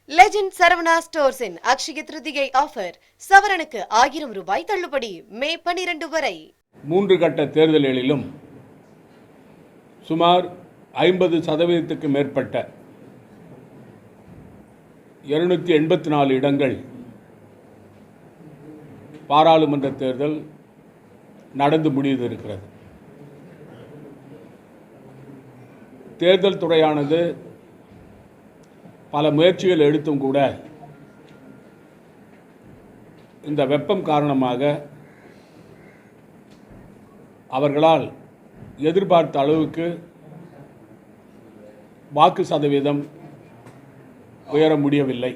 Legend Saravana ஸ்டோர்ஸின் Akshaya Tritiya offer சவரனுக்கு 1000 ரூபாய் தள்ளுபடி மே 12 வரை. 3 கட்ட தேர்தல்களிலும் சுமார் 50% மேற்பட்ட 284 இடங்கள் பாராளுமன்ற தேர்தல் நடந்து முடிந்திருக்கிறது. தேர்தல் துறையானது பல முயற்சிகள் எடுத்தும் கூட இந்த வெப்பம் காரணமாக அவர்களால் எதிர்பார்த்த அளவுக்கு வாக்கு சதவீதம் உயர முடியவில்லை.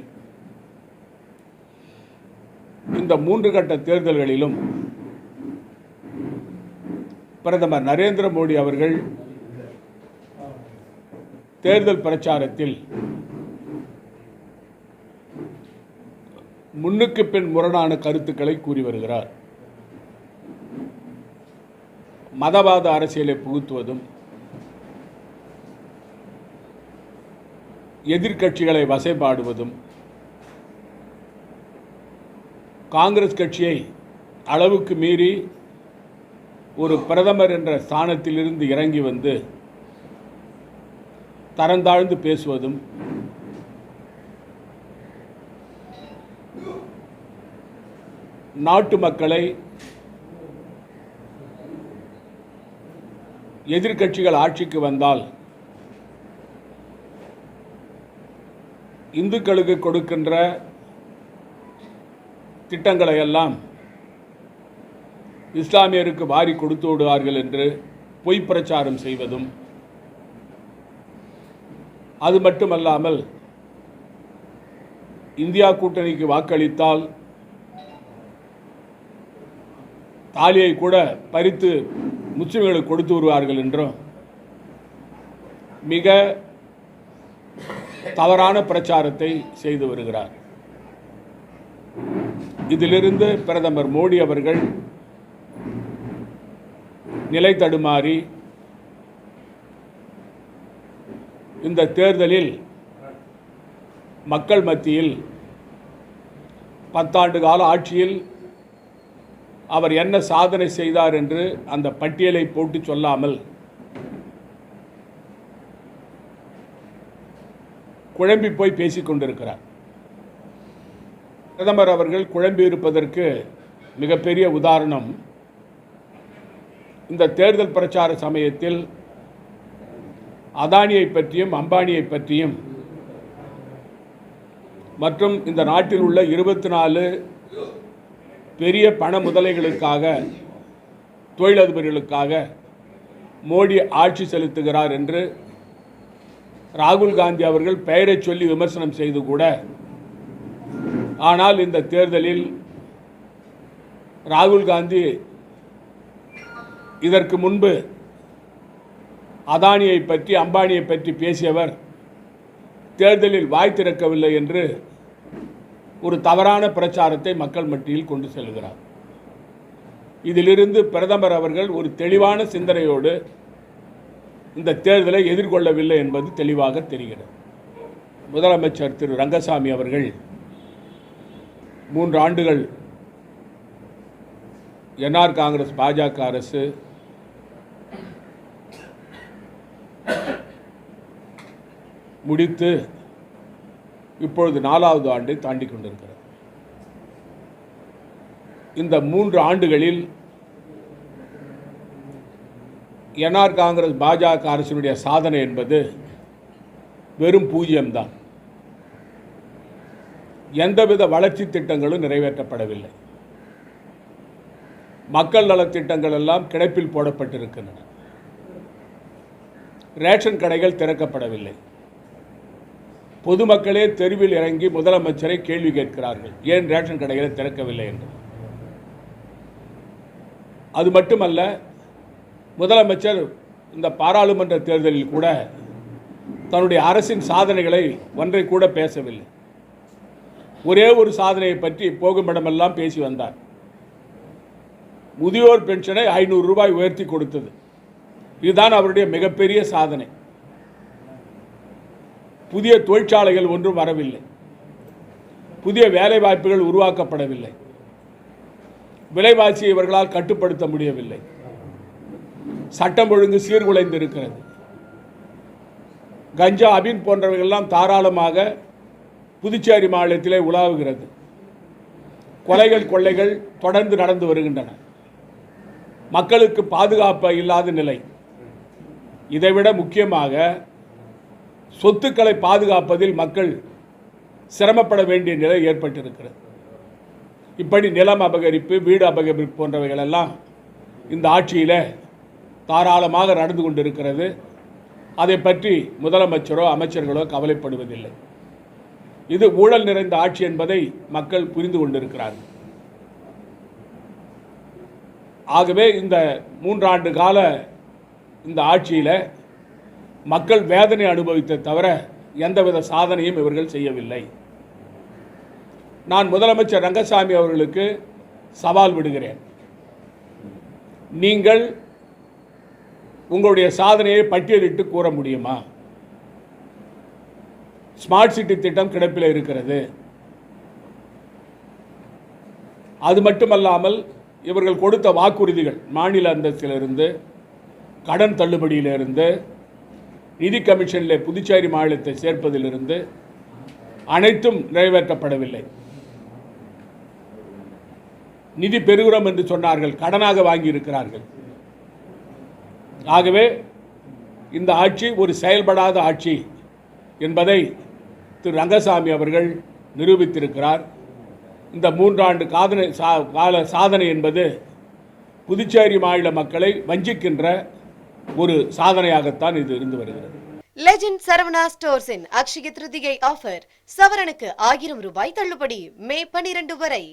இந்த 3 கட்ட தேர்தல்களிலும் பிரதமர் நரேந்திர மோடி அவர்கள் தேர்தல் பிரச்சாரத்தில் முன்னுக்கு பின் முரணான கருத்துக்களை கூறி வருகிறார். மதவாத அரசியலை புகுத்துவதும், எதிர்க்கட்சிகளை வசைபாடுவதும், காங்கிரஸ் கட்சியை அளவுக்கு மீறி ஒரு பிரதமர் என்ற ஸ்தானத்திலிருந்து இறங்கி வந்து தரந்தாழ்ந்து பேசுவதும், நாட்டு மக்களை எதிர்க்கட்சிகள் ஆட்சிக்கு வந்தால் இந்துக்களுக்கு கொடுக்கின்ற திட்டங்களை எல்லாம் இஸ்லாமியருக்கு வாரி கொடுத்து விடுவார்கள் என்று பொய் பிரச்சாரம் செய்வதும், அது மட்டுமல்லாமல் இந்தியா கூட்டணிக்கு வாக்களித்தால் தாலியை கூட பறித்து முஸ்லிம்களுக்கு கொடுத்து வருவார்கள் என்றும் மிக தவறான பிரச்சாரத்தை செய்து வருகிறார். இதிலிருந்து பிரதமர் மோடி அவர்கள் நிலை தடுமாறி இந்த தேர்தலில் மக்கள் மத்தியில் 10 ஆண்டு கால ஆட்சியில் அவர் என்ன சாதனை செய்தார் என்று அந்த பட்டியலை போட்டு சொல்லாமல் குழம்பி போய் பேசிக் கொண்டிருக்கிறார். பிரதமர் அவர்கள் குழம்பி இருப்பதற்கு மிகப்பெரிய உதாரணம், இந்த தேர்தல் பிரச்சார சமயத்தில் அதானியை பற்றியும் அம்பானியை பற்றியும் மற்றும் இந்த நாட்டில் உள்ள 24 பெரிய பண முதலைகளுக்காக, தொழிலதிபர்களுக்காக மோடி ஆட்சி செலுத்துகிறார் என்று ராகுல் காந்தி அவர்கள் பெயரை சொல்லி விமர்சனம் செய்து கூட, ஆனால் இந்த தேர்தலில் ராகுல் காந்தி இதற்கு முன்பு அதானியை பற்றி அம்பானியை பற்றி பேசியவர் தேர்தலில் வாய் திறக்கவில்லை என்று ஒரு தவறான பிரச்சாரத்தை மக்கள் மத்தியில் கொண்டு செல்கிறார். இதிலிருந்து பிரதமர் அவர்கள் ஒரு தெளிவான சிந்தனையோடு இந்த தேர்தலை எதிர்கொள்ளவில்லை என்பது தெளிவாக தெரிகிறது. முதலமைச்சர் திரு ரங்கசாமி அவர்கள் 3 ஆண்டுகள் என்ஆர் காங்கிரஸ் பாஜக அரசு முடித்து இப்பொழுது 4வது ஆண்டை தாண்டி கொண்டிருக்கிறது. இந்த 3 ஆண்டுகளில் என்ஆர் காங்கிரஸ் பாஜக அரசினுடைய சாதனை என்பது வெறும் 0 தான். எந்தவித வளர்ச்சி திட்டங்களும் நிறைவேற்றப்படவில்லை. மக்கள் நலத்திட்டங்கள் எல்லாம் கிடப்பில் போடப்பட்டிருக்கின்றன. ரேஷன் கடைகள் திறக்கப்படவில்லை. பொதுமக்களே தெருவில் இறங்கி முதலமைச்சரை கேள்வி கேட்கிறார்கள், ஏன் ரேஷன் கடைகளை திறக்கவில்லை என்று. அது மட்டுமல்ல, முதலமைச்சர் இந்த பாராளுமன்ற தேர்தலில் கூட தன்னுடைய அரசின் சாதனைகளை ஒன்றை கூட பேசவில்லை. ஒரே ஒரு சாதனையை பற்றி போகும் இடமெல்லாம் பேசி வந்தார். முதியோர் பென்ஷனை 500 ரூபாய் உயர்த்தி கொடுத்தது. இதுதான் அவருடைய மிகப்பெரிய சாதனை. புதிய தொழிற்சாலைகள் ஒன்றும் வரவில்லை. புதிய வேலை வாய்ப்புகள் உருவாக்கப்படவில்லை. விலைவாசியை இவர்களால் கட்டுப்படுத்த முடியவில்லை. சட்டம் ஒழுங்கு சீர்குலைந்து இருக்கிறது. கஞ்சா, அபின் போன்றவைகள்லாம் தாராளமாக புதுச்சேரி மாநிலத்திலே உலாவுகிறது. கொலைகள், கொள்ளைகள் தொடர்ந்து நடந்து வருகின்றன. மக்களுக்கு பாதுகாப்பு இல்லாத நிலை. இதைவிட முக்கியமாக சொத்துக்களை பாதுகாப்பதில் மக்கள் சிரமப்பட வேண்டிய நிலை ஏற்பட்டிருக்கிறது. இப்படி நிலம் அபகரிப்பு, வீடு அபகரிப்பு போன்றவைகள் எல்லாம் இந்த ஆட்சியில் தாராளமாக நடந்து கொண்டிருக்கிறது. அதை பற்றி முதலமைச்சரோ அமைச்சர்களோ கவலைப்படுவதில்லை. இது ஊழல் நிறைந்த ஆட்சி என்பதை மக்கள் புரிந்து கொண்டிருக்கிறார்கள். ஆகவே இந்த 3 ஆண்டு கால இந்த ஆட்சியில் மக்கள் வேதனை அனுபவித்த தவிர எந்தவித சாதனையும் இவர்கள் செய்யவில்லை. நான் முதலமைச்சர் ரங்கசாமி அவர்களுக்கு சவால் விடுகிறேன். நீங்கள் உங்களுடைய சாதனையை பட்டியலிட்டு கூற முடியுமா? ஸ்மார்ட் சிட்டி திட்டம் கிடப்பில் இருக்கிறது. அது மட்டுமல்லாமல் இவர்கள் கொடுத்த வாக்குறுதிகள், மாநில அந்தஸ்திலிருந்து, கடன் தள்ளுபடியிலிருந்து, நிதி கமிஷனில் புதுச்சேரி மாநிலத்தை சேர்ப்பதிலிருந்து அனைத்தும் நிறைவேற்றப்படவில்லை. நிதி பெறுகிறோம் என்று சொன்னார்கள், கடனாக வாங்கியிருக்கிறார்கள். ஆகவே இந்த ஆட்சி ஒரு செயல்படாத ஆட்சி என்பதை திரு ரங்கசாமி அவர்கள் நிரூபித்திருக்கிறார். இந்த 3 ஆண்டு கால சாதனை என்பது புதுச்சேரி மாநில மக்களை வஞ்சிக்கின்ற ஒரு சாதனையாகத்தான் இது இருந்து வருகிறது. லெஜண்ட் சரவணா ஸ்டோர்ஸின் அக்ஷய திருதிகை ஆஃபர். சவரனுக்கு 1000 ரூபாய் தள்ளுபடி மே 12 வரை.